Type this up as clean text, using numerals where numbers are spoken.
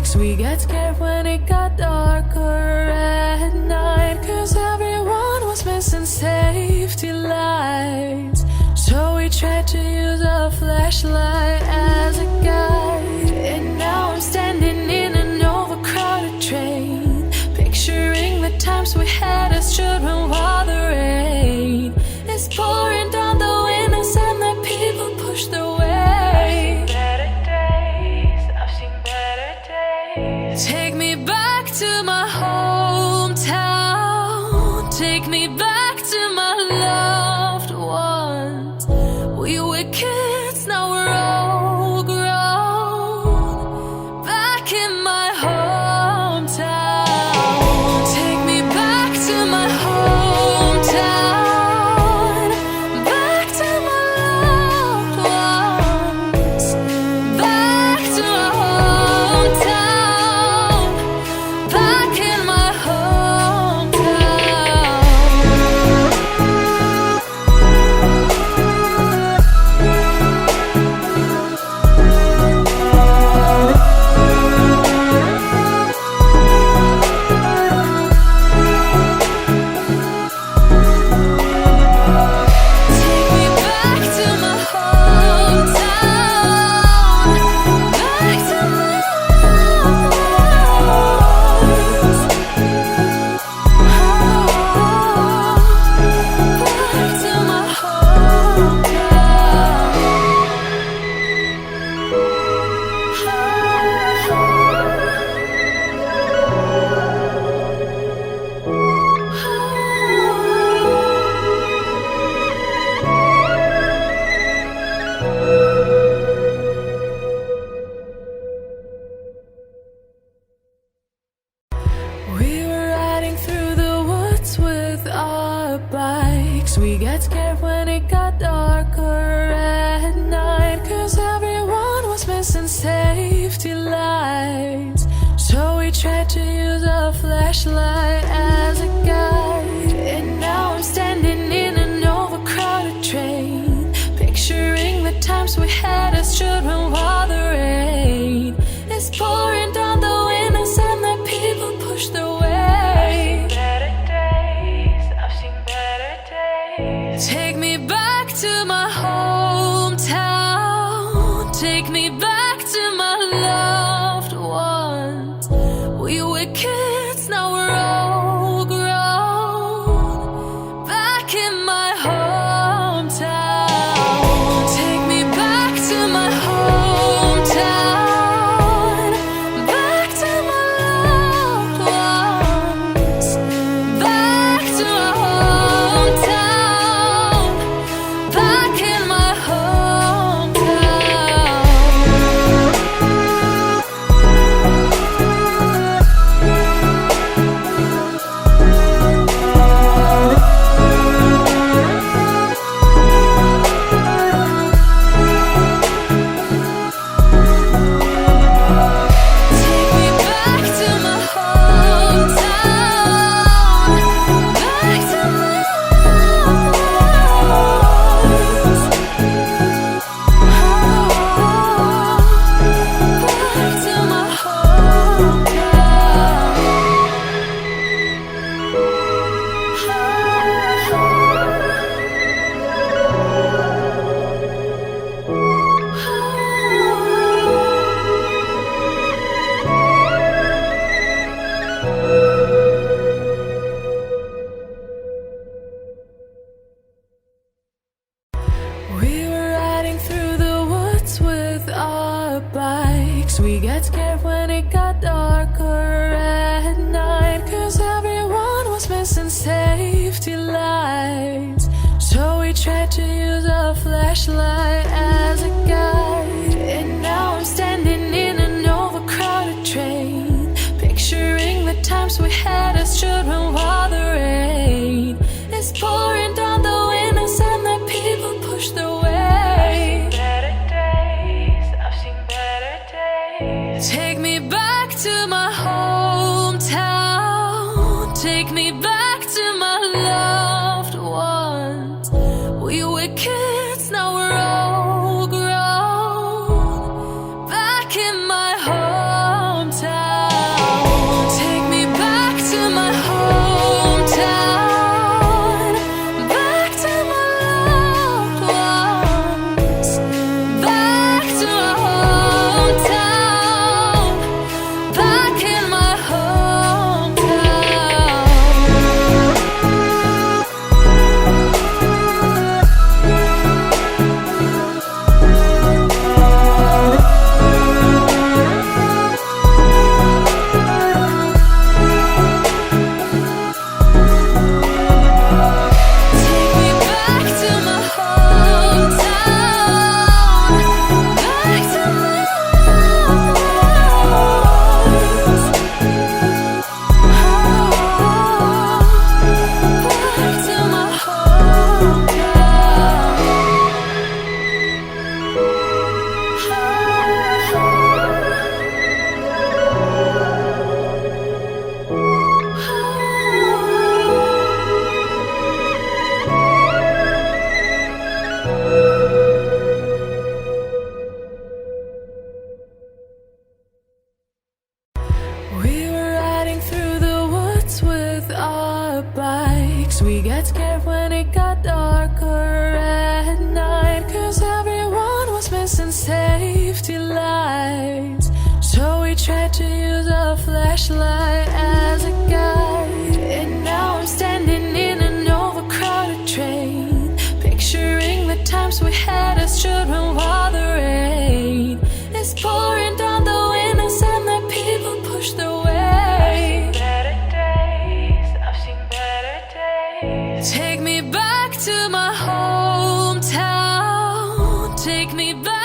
bikes. We get scared when it got darker at night, 'cause everyone was missing safety lights. So we tried to use a flashlight as a guide. And now I'm standing in an overcrowded train, picturing the times we had as children while the rain is pouring down the windows and the people push their way. Take me back to my hometown. Take me back to my loved ones. We were kids, now we're all grown. Back in my hometown. Take me back to my hometown. Back to my loved ones. Back to my hometown. Back in my We were riding through the woods with our bikes. We got scared when it got darker at night, 'cause everyone was missing safety lights. So we tried to use a flashlight as a guide. And now I'm standing in an overcrowded train, picturing the times we had as children while the rain is pouring down the windows and the people push their way. Take me back to my hometown. Take me back to my loved ones. We were kids, now we're all grown. Back in my hometown. Take me back to my hometown. Back to my loved ones. Back to my hometown. Back in my Take me back to my hometown. Back to my ones. Back to my We were riding through the woods with our bikes. We got scared when it got darker at night, 'cause everyone was missing safety lights. So we tried to use a flashlight as a guide. And now I'm standing in an overcrowded train, picturing the times we had as children while the rain is pouring down the windows and the people push their way. Take me back to my hometown. Take me back to my loved ones. We were kids, now we're all tried to use a flashlight as a guide, and now I'm standing in an overcrowded train, picturing the times we had as children while the rain is pouring down the windows and the people push their way. I've seen better days. Take me back to my hometown. Take me back.